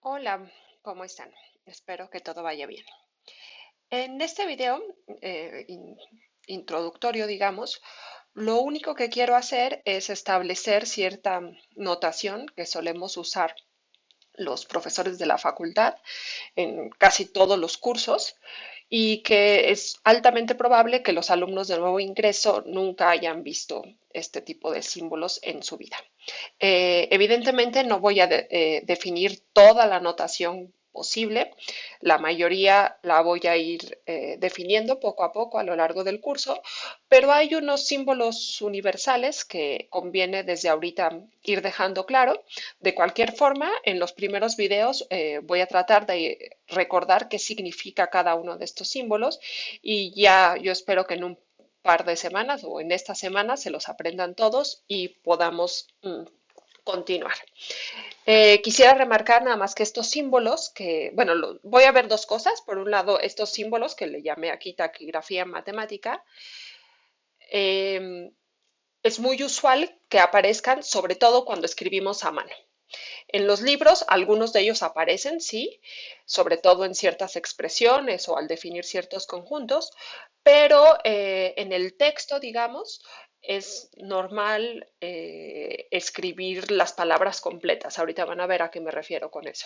Hola, ¿cómo están? Espero que todo vaya bien. En este video introductorio, digamos, lo único que quiero hacer es establecer cierta notación que solemos usar los profesores de la facultad en casi todos los cursos y que es altamente probable que los alumnos de nuevo ingreso nunca hayan visto este tipo de símbolos en su vida. Evidentemente no voy a definir toda la notación posible, la mayoría la voy a ir definiendo poco a poco a lo largo del curso, pero hay unos símbolos universales que conviene desde ahorita ir dejando claro. De cualquier forma, en los primeros videos voy a tratar de recordar qué significa cada uno de estos símbolos y ya yo espero que en un par de semanas o en esta semana se los aprendan todos y podamos continuar. Quisiera remarcar nada más que estos símbolos, que, bueno, voy a ver dos cosas. Por un lado, estos símbolos que le llamé aquí taquigrafía matemática, eh, es muy usual que aparezcan, sobre todo cuando escribimos a mano. En los libros, algunos de ellos aparecen, sí, sobre todo en ciertas expresiones o al definir ciertos conjuntos, pero en el texto, digamos, es normal escribir las palabras completas. Ahorita van a ver a qué me refiero con eso.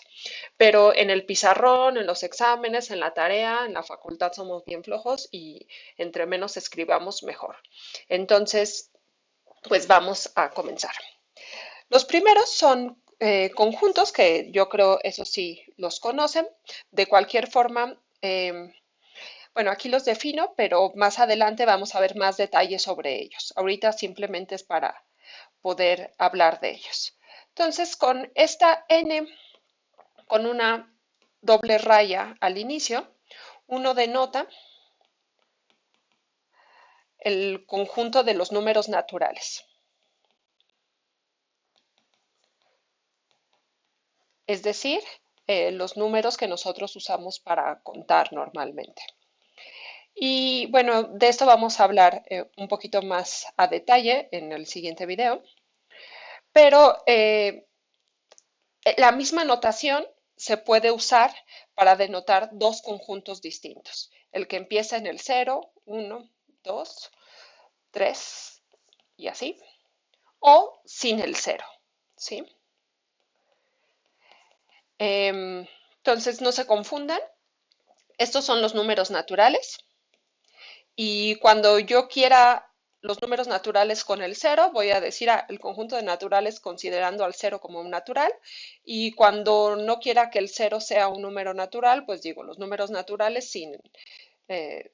Pero en el pizarrón, en los exámenes, en la tarea, en la facultad somos bien flojos y entre menos escribamos, mejor. Entonces, pues vamos a comenzar. Los primeros son conjuntos que yo creo, eso sí, los conocen. De cualquier forma, bueno, aquí los defino, pero más adelante vamos a ver más detalles sobre ellos. Ahorita simplemente es para poder hablar de ellos. Entonces, con esta n, con una doble raya al inicio, uno denota el conjunto de los números naturales. Es decir, los números que nosotros usamos para contar normalmente. Y bueno, de esto vamos a hablar un poquito más a detalle en el siguiente video, pero la misma notación se puede usar para denotar dos conjuntos distintos, el que empieza en el 0, 1, 2, 3 y así, o sin el 0, ¿sí? Entonces, no se confundan, estos son los números naturales. Y cuando yo quiera los números naturales con el cero, voy a decir el conjunto de naturales considerando al cero como un natural. Y cuando no quiera que el cero sea un número natural, pues digo los números naturales eh,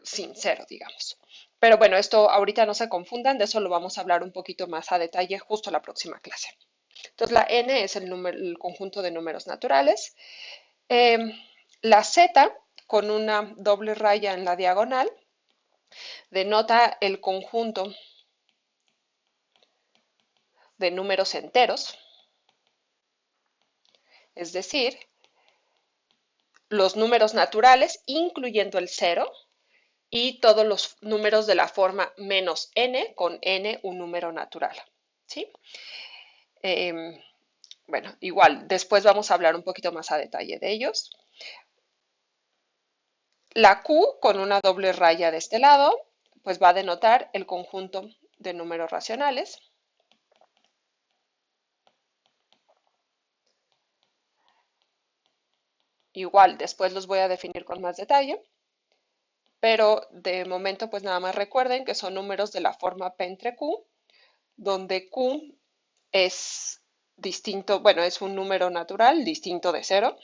sin cero, digamos. Pero bueno, esto ahorita no se confundan, de eso lo vamos a hablar un poquito más a detalle justo la próxima clase. Entonces la n es el conjunto de números naturales. Eh, la z con una doble raya en la diagonal denota el conjunto de números enteros, es decir, los números naturales, incluyendo el cero, y todos los números de la forma menos n, con n un número natural. ¿Sí? Eh, bueno, igual, después vamos a hablar un poquito más a detalle de ellos. La Q con una doble raya de este lado, pues va a denotar el conjunto de números racionales. Igual, después los voy a definir con más detalle, pero de momento pues nada más recuerden que son números de la forma P entre Q, donde Q es distinto, bueno, es un número natural distinto de cero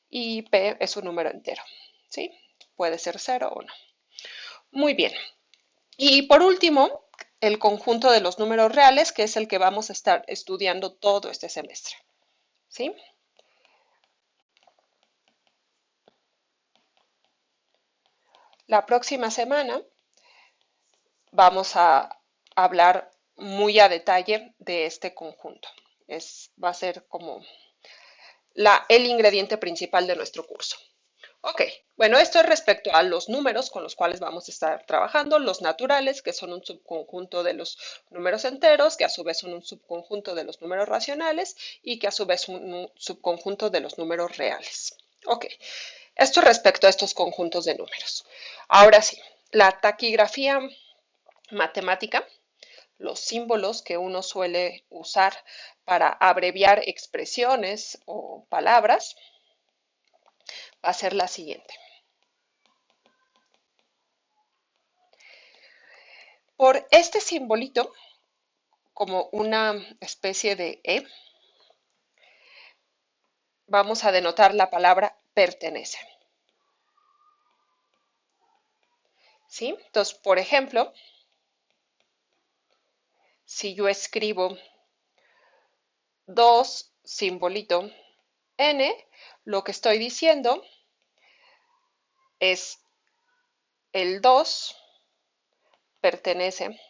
y P es un número entero, ¿sí? Puede ser cero o no. Muy bien. Y por último, el conjunto de los números reales, que es el que vamos a estar estudiando todo este semestre, ¿sí? La próxima semana vamos a hablar muy a detalle de este conjunto. Va a ser como el ingrediente principal de nuestro curso. Ok, bueno, esto es respecto a los números con los cuales vamos a estar trabajando, los naturales, que son un subconjunto de los números enteros, que a su vez son un subconjunto de los números racionales y que a su vez son un subconjunto de los números reales. Ok, esto respecto a estos conjuntos de números. Ahora sí, la taquigrafía matemática, los símbolos que uno suele usar para abreviar expresiones o palabras, va a ser la siguiente. Por este simbolito, como una especie de E, vamos a denotar la palabra pertenece. ¿Sí? Entonces, por ejemplo, si yo escribo 2 simbolito N, lo que estoy diciendo es el 2 pertenece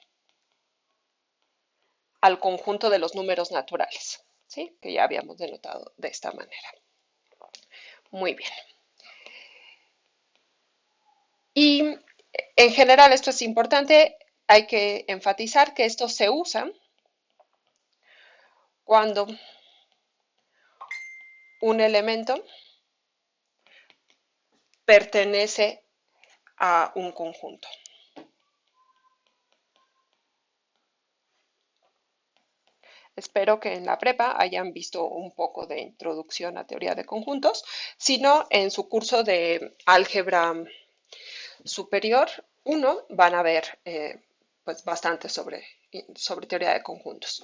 al conjunto de los números naturales, ¿sí? Que ya habíamos denotado de esta manera. Muy bien. Y en general esto es importante, hay que enfatizar que esto se usa cuando un elemento pertenece a un conjunto. Espero que en la prepa hayan visto un poco de introducción a teoría de conjuntos, si no, en su curso de álgebra superior 1 van a ver pues bastante sobre teoría de conjuntos.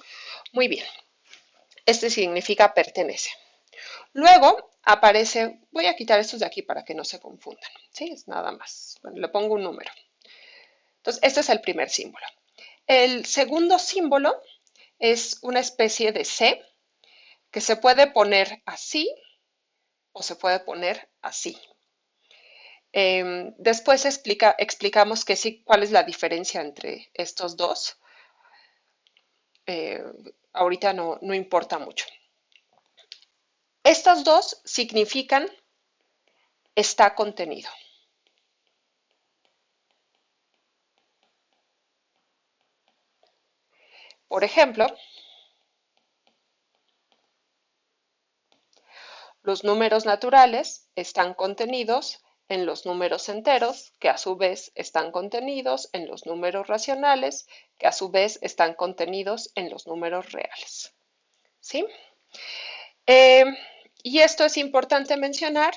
Muy bien, este significa pertenece. Luego aparece, voy a quitar estos de aquí para que no se confundan, ¿sí? Es nada más. Bueno, le pongo un número. Entonces, este es el primer símbolo. El segundo símbolo es una especie de C que se puede poner así o se puede poner así. Después explicamos que sí, cuál es la diferencia entre estos dos. Eh, ahorita no importa mucho. Estas dos significan está contenido. Por ejemplo, los números naturales están contenidos en los números enteros, que a su vez están contenidos en los números racionales, que a su vez están contenidos en los números reales. ¿Sí? Eh, y esto es importante mencionar,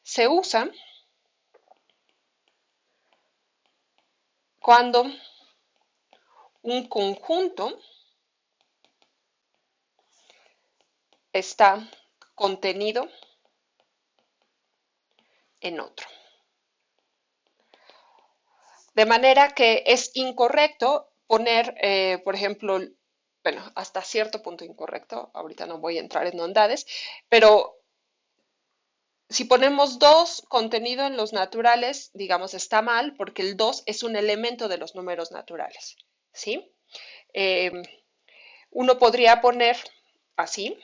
se usa cuando un conjunto está contenido en otro. De manera que es incorrecto poner, por ejemplo, bueno, hasta cierto punto incorrecto, ahorita no voy a entrar en ondades, pero si ponemos 2 contenido en los naturales, digamos, está mal porque el 2 es un elemento de los números naturales, ¿sí? Eh, uno podría poner así,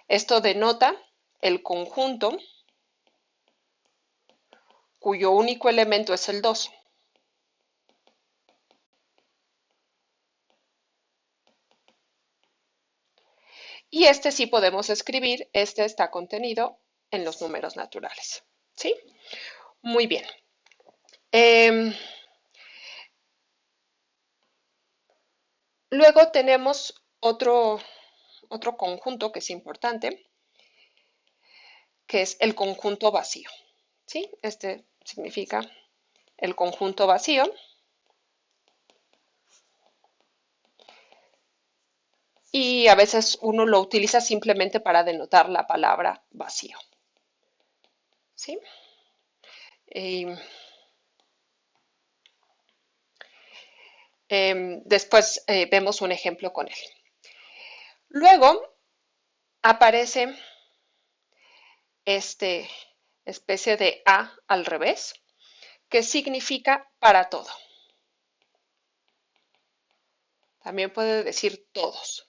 esto denota el conjunto cuyo único elemento es el 2. Y este sí podemos escribir, este está contenido en los números naturales. ¿Sí? Muy bien. Luego tenemos otro conjunto que es importante, que es el conjunto vacío. ¿Sí? Este significa el conjunto vacío. Y a veces uno lo utiliza simplemente para denotar la palabra vacío. ¿Sí? Después vemos un ejemplo con él. Luego aparece este especie de A al revés, que significa para todo. También puede decir todos,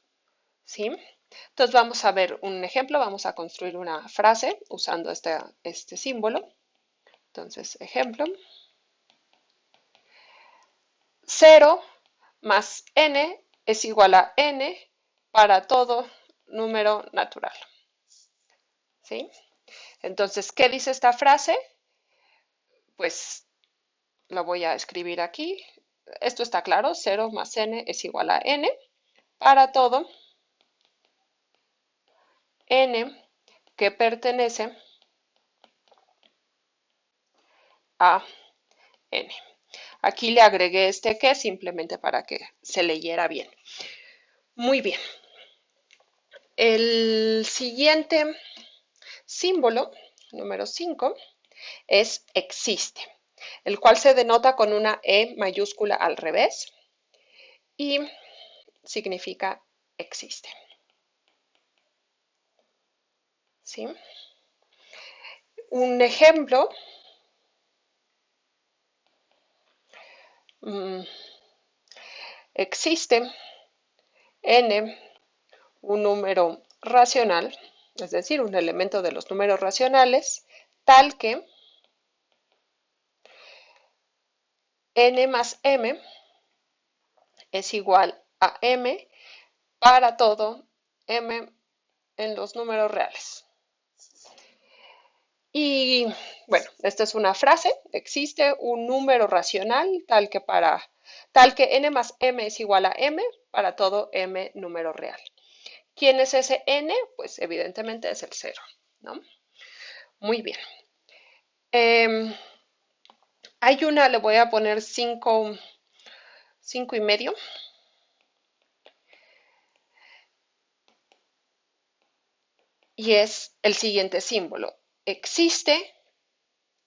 ¿sí? Entonces vamos a ver un ejemplo, vamos a construir una frase usando este símbolo. Entonces, ejemplo, 0 más n es igual a n para todo número natural. ¿Sí? Entonces, ¿qué dice esta frase? Pues lo voy a escribir aquí. Esto está claro, 0 más n es igual a n para todo n que pertenece a n. Aquí le agregué este que simplemente para que se leyera bien. Muy bien. El siguiente símbolo, número 5, es existe, el cual se denota con una E mayúscula al revés y significa existe. ¿Sí? Un ejemplo, existe n un número racional, es decir, un elemento de los números racionales, tal que n más m es igual a m para todo m en los números reales. Y bueno, esta es una frase, existe un número racional tal que n más m es igual a m para todo m número real. ¿Quién es ese n? Pues evidentemente es el 0, ¿no? Muy bien. Hay una, le voy a poner 5 y medio. Y es el siguiente símbolo. Existe,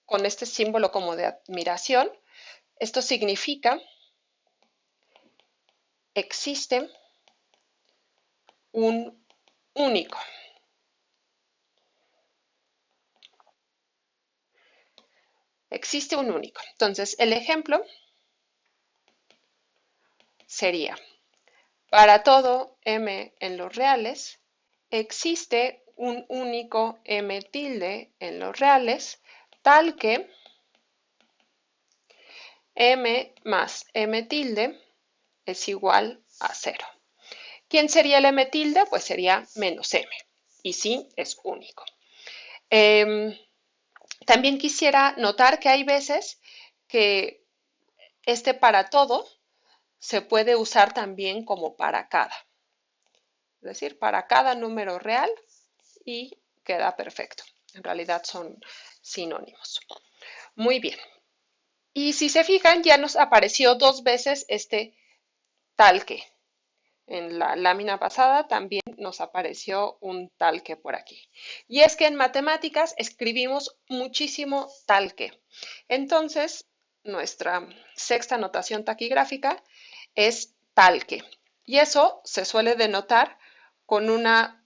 con este símbolo como de admiración, esto significa existe un único. Existe un único. Entonces, el ejemplo sería, para todo m en los reales, existe un único m tilde en los reales, tal que m más m tilde es igual a 0. ¿Quién sería el m tilde? Pues sería menos m. Y sí, es único. También quisiera notar que hay veces que este para todo se puede usar también como para cada. Es decir, para cada número real y queda perfecto. En realidad son sinónimos. Muy bien. Y si se fijan, ya nos apareció 2 veces este tal que. En la lámina pasada también nos apareció un tal que por aquí. Y es que en matemáticas escribimos muchísimo tal que. Entonces, nuestra sexta notación taquigráfica es tal que. Y eso se suele denotar con una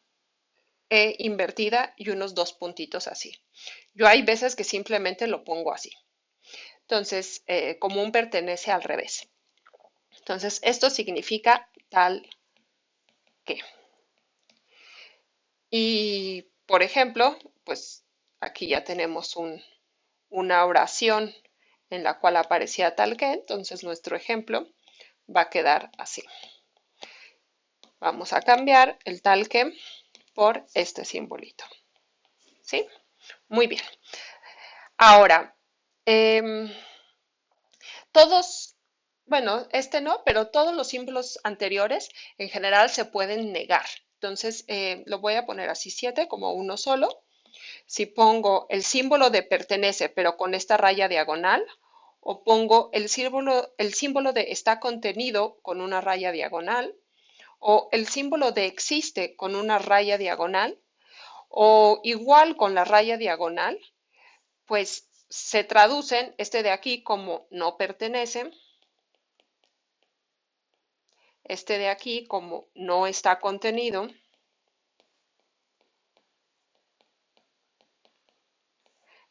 E invertida y unos 2 puntitos así. Yo hay veces que simplemente lo pongo así. Entonces, común pertenece al revés. Entonces, esto significa tal que. Y, por ejemplo, pues aquí ya tenemos una oración en la cual aparecía tal que, entonces nuestro ejemplo va a quedar así. Vamos a cambiar el tal que por este simbolito. ¿Sí? Muy bien. Ahora, todos, bueno, este no, pero todos los símbolos anteriores en general se pueden negar. Entonces, lo voy a poner así 7 como uno solo. Si pongo el símbolo de pertenece, pero con esta raya diagonal, o pongo el símbolo de está contenido con una raya diagonal, o el símbolo de existe con una raya diagonal, o igual con la raya diagonal, pues se traducen este de aquí como no pertenece, este de aquí como no está contenido,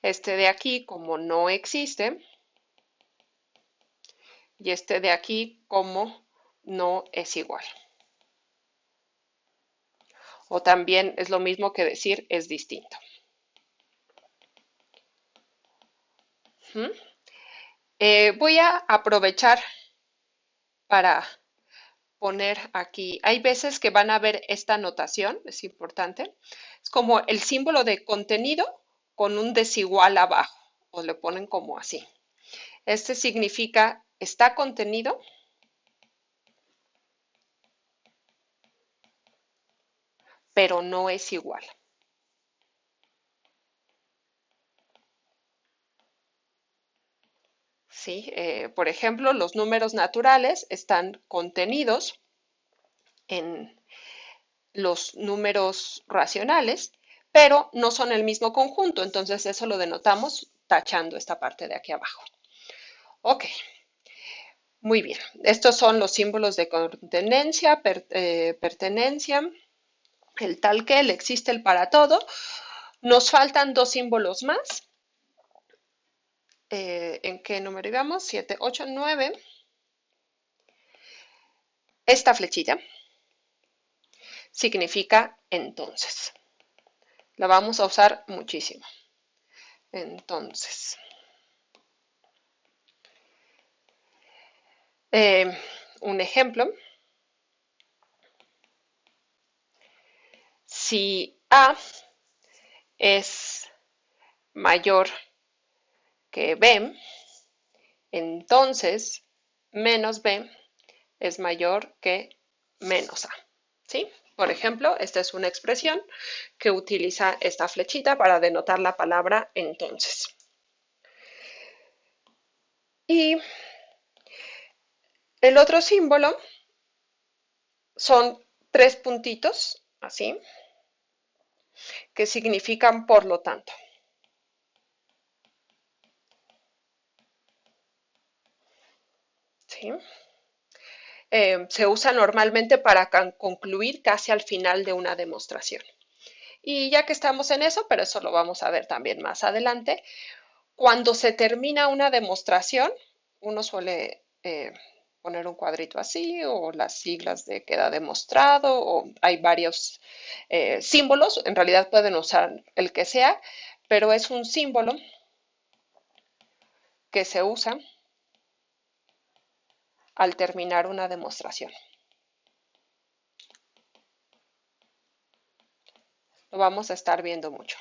este de aquí como no existe, y este de aquí como no es igual. O también es lo mismo que decir es distinto. ¿Mm? Voy a aprovechar para poner aquí, hay veces que van a ver esta notación, es importante, es como el símbolo de contenido con un desigual abajo, o le ponen como así. Este significa está contenido, pero no es igual. ¿Sí? Por ejemplo, los números naturales están contenidos en los números racionales, pero no son el mismo conjunto, entonces eso lo denotamos tachando esta parte de aquí abajo. Ok, muy bien. Estos son los símbolos de contenencia, pertenencia, el tal que, el existe, el para todo. Nos faltan dos símbolos más. ¿En qué número íbamos? 7, 8, 9. Esta flechilla significa entonces. La vamos a usar muchísimo. Entonces, eh, un ejemplo, si A es mayor que B, entonces menos B es mayor que menos A. ¿Sí? Por ejemplo, esta es una expresión que utiliza esta flechita para denotar la palabra entonces. Y el otro símbolo son tres puntitos, así, que significan por lo tanto. ¿Sí? Se usa normalmente para concluir casi al final de una demostración. Y ya que estamos en eso, pero eso lo vamos a ver también más adelante, cuando se termina una demostración, uno suele poner un cuadrito así o las siglas de queda demostrado o hay varios símbolos, en realidad pueden usar el que sea, pero es un símbolo que se usa al terminar una demostración. Lo vamos a estar viendo mucho.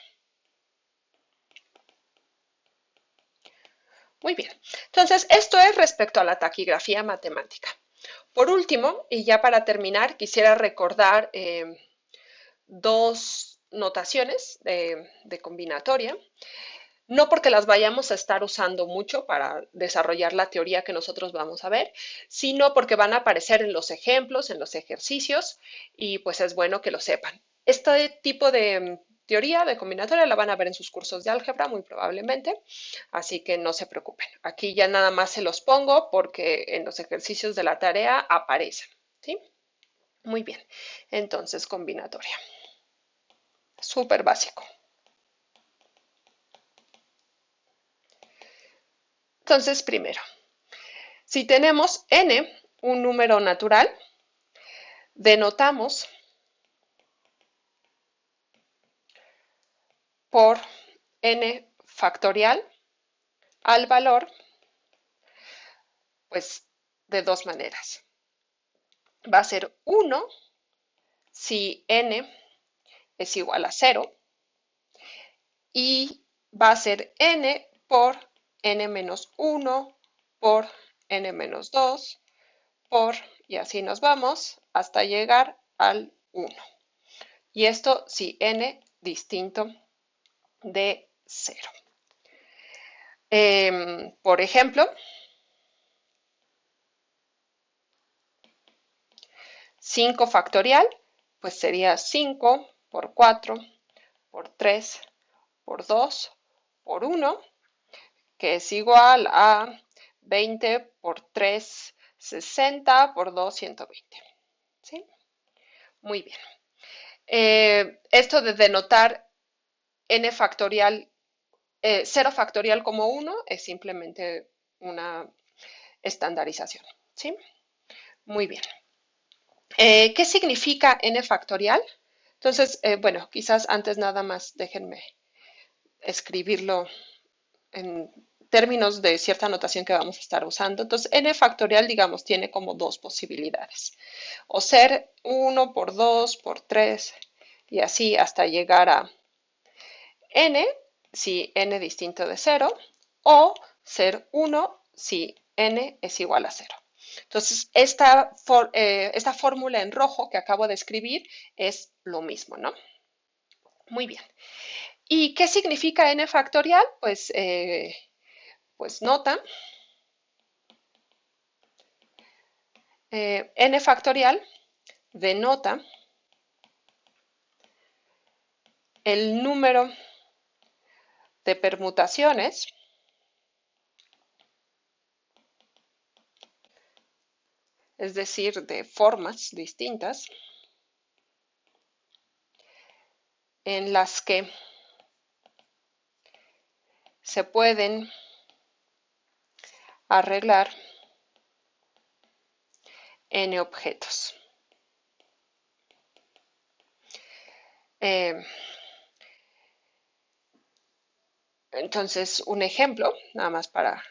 Muy bien. Entonces, esto es respecto a la taquigrafía matemática. Por último, y ya para terminar, quisiera recordar dos notaciones de combinatoria, no porque las vayamos a estar usando mucho para desarrollar la teoría que nosotros vamos a ver, sino porque van a aparecer en los ejemplos, en los ejercicios, y pues es bueno que lo sepan. Este tipo de teoría de combinatoria la van a ver en sus cursos de álgebra muy probablemente, así que no se preocupen. Aquí ya nada más se los pongo porque en los ejercicios de la tarea aparecen, ¿sí? Muy bien, entonces combinatoria. Súper básico. Entonces, primero, si tenemos n, un número natural, denotamos por n factorial al valor, pues de dos maneras. Va a ser 1 si n es igual a 0 y va a ser n por n menos 1 por n menos 2 por, y así nos vamos hasta llegar al 1. Y esto si n distinto de 0. Por ejemplo, 5 factorial, pues sería 5 por 4 por 3 por 2 por 1, que es igual a 20 por 3, 60 por 2, 120. ¿Sí? Muy bien. Esto de denotar n factorial, 0 factorial como 1 es simplemente una estandarización. ¿Sí? Muy bien. ¿Qué significa n factorial? Entonces, bueno, quizás antes nada más déjenme escribirlo en términos de cierta notación que vamos a estar usando. Entonces, n factorial, digamos, tiene como dos posibilidades. O ser 1 por 2 por 3 y así hasta llegar a n si n distinto de 0 o ser 1 si n es igual a 0. Entonces, esta fórmula en rojo que acabo de escribir es lo mismo, ¿no? Muy bien. ¿Y qué significa n factorial? Pues nota, n factorial denota el número de permutaciones es decir, de formas distintas en las que se pueden arreglar n objetos. Entonces, un ejemplo, nada más para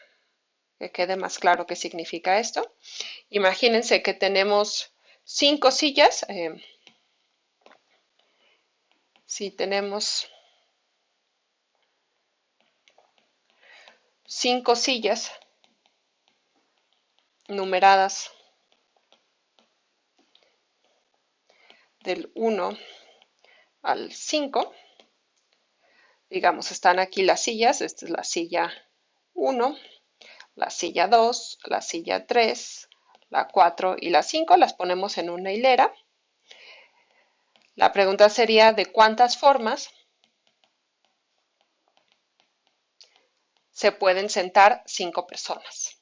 que quede más claro qué significa esto. Imagínense que tenemos 5 sillas. Si tenemos 5 sillas numeradas del 1 al 5, digamos, están aquí las sillas, esta es la silla 1, la silla 2, la silla 3, la 4 y la 5, las ponemos en una hilera. La pregunta sería de cuántas formas se pueden sentar 5 personas.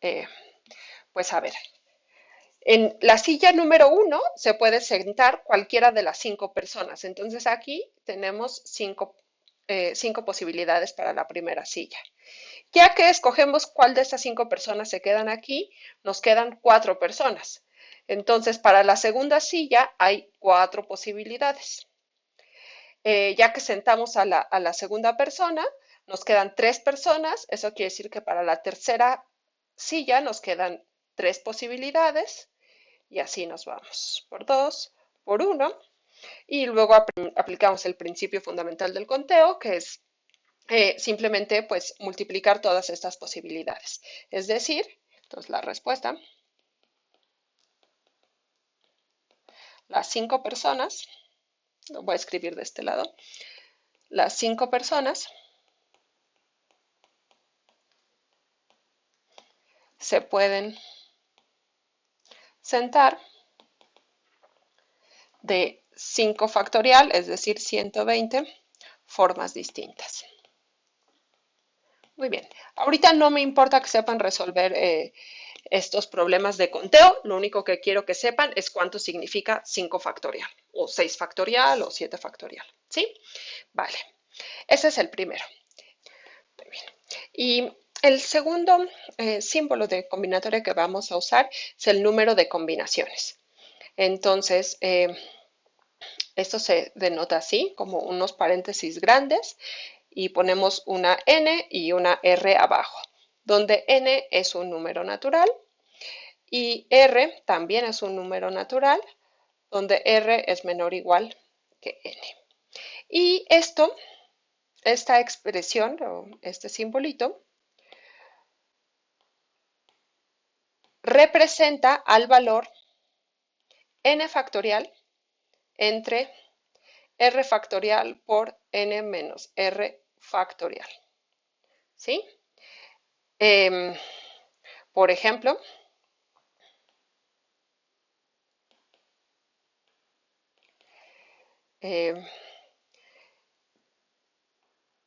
Eh, pues a ver, en la silla número 1 se puede sentar cualquiera de las 5 personas. Entonces aquí tenemos 5 posibilidades para la primera silla. Ya que escogemos cuál de estas 5 personas se quedan aquí, nos quedan 4 personas. Entonces, para la segunda silla hay 4 posibilidades. Ya que sentamos a la segunda persona, nos quedan 3 personas. Eso quiere decir que para la tercera silla nos quedan 3 posibilidades. Y así nos vamos por 2, por 1. Y luego aplicamos el principio fundamental del conteo, que es simplemente pues multiplicar todas estas posibilidades. Es decir, entonces la respuesta, las 5 personas, lo voy a escribir de este lado, las 5 personas se pueden sentar de 5 factorial, es decir, 120 formas distintas. Muy bien, ahorita no me importa que sepan resolver estos problemas de conteo, lo único que quiero que sepan es cuánto significa 5 factorial, o 6 factorial, o 7 factorial, ¿sí? Vale, ese es el primero. Muy bien. Y el segundo símbolo de combinatoria que vamos a usar es el número de combinaciones. Entonces, esto se denota así, como unos paréntesis grandes, y ponemos una n y una r abajo, donde n es un número natural y r también es un número natural, donde r es menor o igual que n. Y esta expresión, o este simbolito, representa al valor n factorial entre r factorial por n menos r factorial. ¿Sí? Eh, por ejemplo, eh,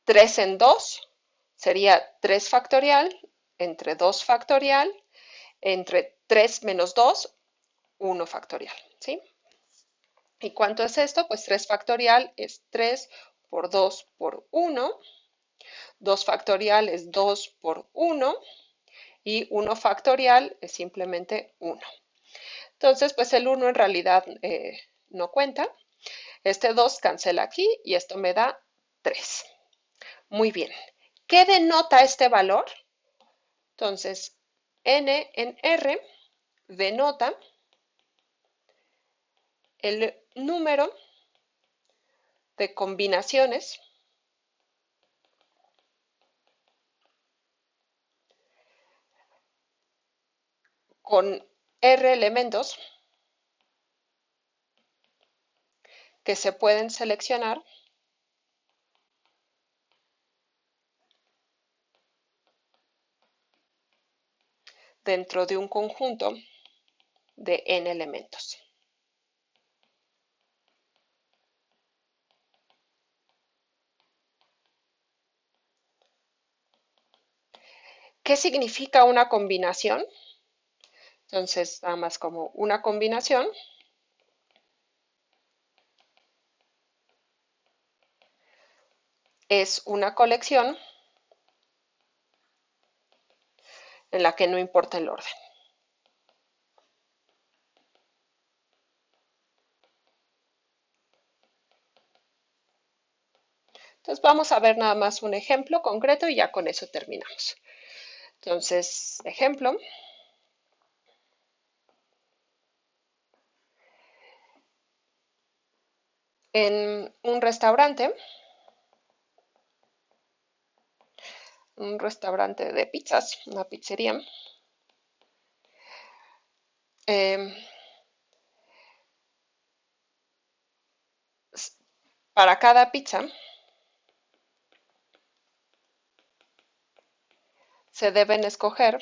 3 en 2 sería 3 factorial entre 2 factorial entre 3 menos 2, 1 factorial. ¿Sí? ¿Y cuánto es esto? Pues 3 factorial es 3 por 2 por 1, 2 factorial es 2 por 1 y 1 factorial es simplemente 1. Entonces, pues el 1 en realidad no cuenta. Este 2 cancela aquí y esto me da 3. Muy bien. ¿Qué denota este valor? Entonces, n en R denota el número de combinaciones con R elementos que se pueden seleccionar dentro de un conjunto de n elementos. ¿Qué significa una combinación? Entonces, nada más como una combinación es una colección en la que no importa el orden. Entonces vamos a ver nada más un ejemplo concreto y ya con eso terminamos. Entonces, ejemplo, en un restaurante de pizzas, una pizzería, eh, para cada pizza se deben escoger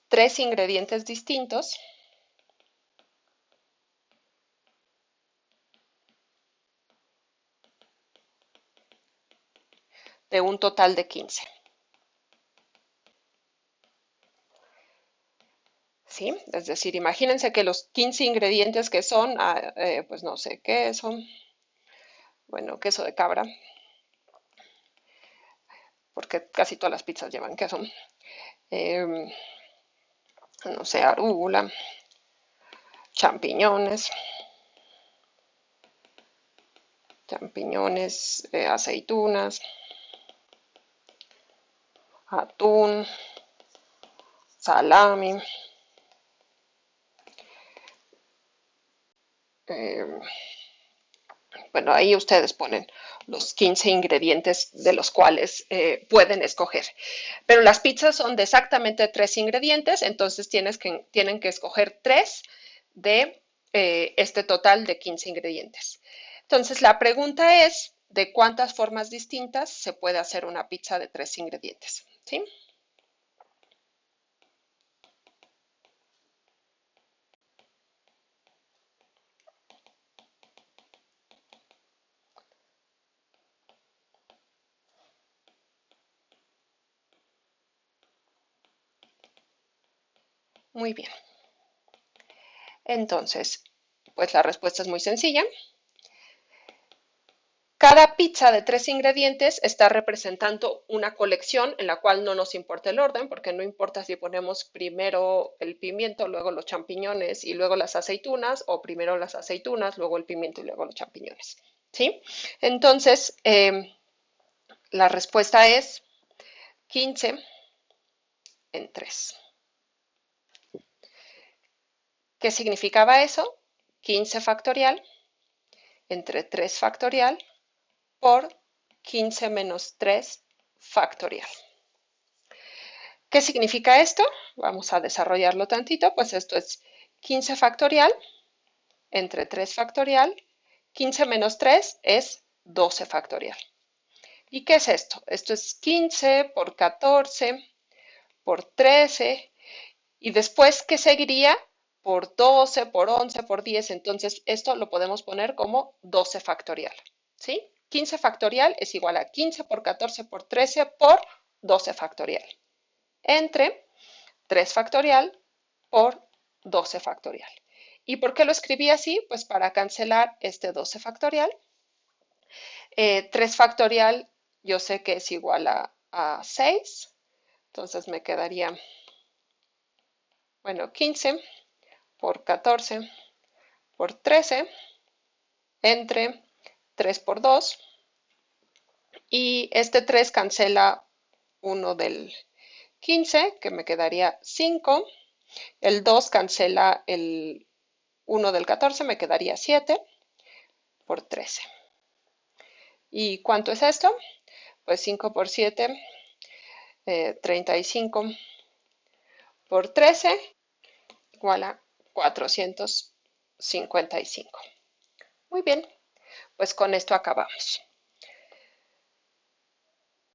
3 ingredientes distintos de un total de 15. ¿Sí? Es decir, imagínense que los 15 ingredientes que son, pues no sé, queso, bueno, queso de cabra, porque casi todas las pizzas llevan queso, eh, no sé, arúgula, champiñones, aceitunas, atún, salami, eh, bueno, ahí ustedes ponen los 15 ingredientes de los cuales pueden escoger. Pero las pizzas son de exactamente 3 ingredientes, entonces tienen que escoger 3 de este total de 15 ingredientes. Entonces, la pregunta es, ¿de cuántas formas distintas se puede hacer una pizza de 3 ingredientes? ¿Sí? Muy bien. Entonces, pues la respuesta es muy sencilla. Cada pizza de 3 ingredientes está representando una colección en la cual no nos importa el orden, porque no importa si ponemos primero el pimiento, luego los champiñones y luego las aceitunas, o primero las aceitunas, luego el pimiento y luego los champiñones. ¿Sí? Entonces, la respuesta es 15 en 3. ¿Qué significaba eso? 15 factorial entre 3 factorial por 15 menos 3 factorial. ¿Qué significa esto? Vamos a desarrollarlo tantito. Pues esto es 15 factorial entre 3 factorial. 15 menos 3 es 12 factorial. ¿Y qué es esto? Esto es 15 por 14 por 13. Y después, ¿qué seguiría? Por 12, por 11, por 10. Entonces, esto lo podemos poner como 12 factorial. ¿Sí? 15 factorial es igual a 15 por 14 por 13 por 12 factorial. Entre 3 factorial por 12 factorial. ¿Y por qué lo escribí así? Pues para cancelar este 12 factorial 3 factorial, yo sé que es igual a 6, entonces me quedaría, bueno, 15 por 14 por 13 entre 3 por 2 y este 3 cancela uno del 15, que me quedaría 5. El 2 cancela el uno del 14, me quedaría 7 por 13. ¿Y cuánto es esto? Pues 5 por 7, 35 por 13, igual a 455. Muy bien, pues con esto acabamos.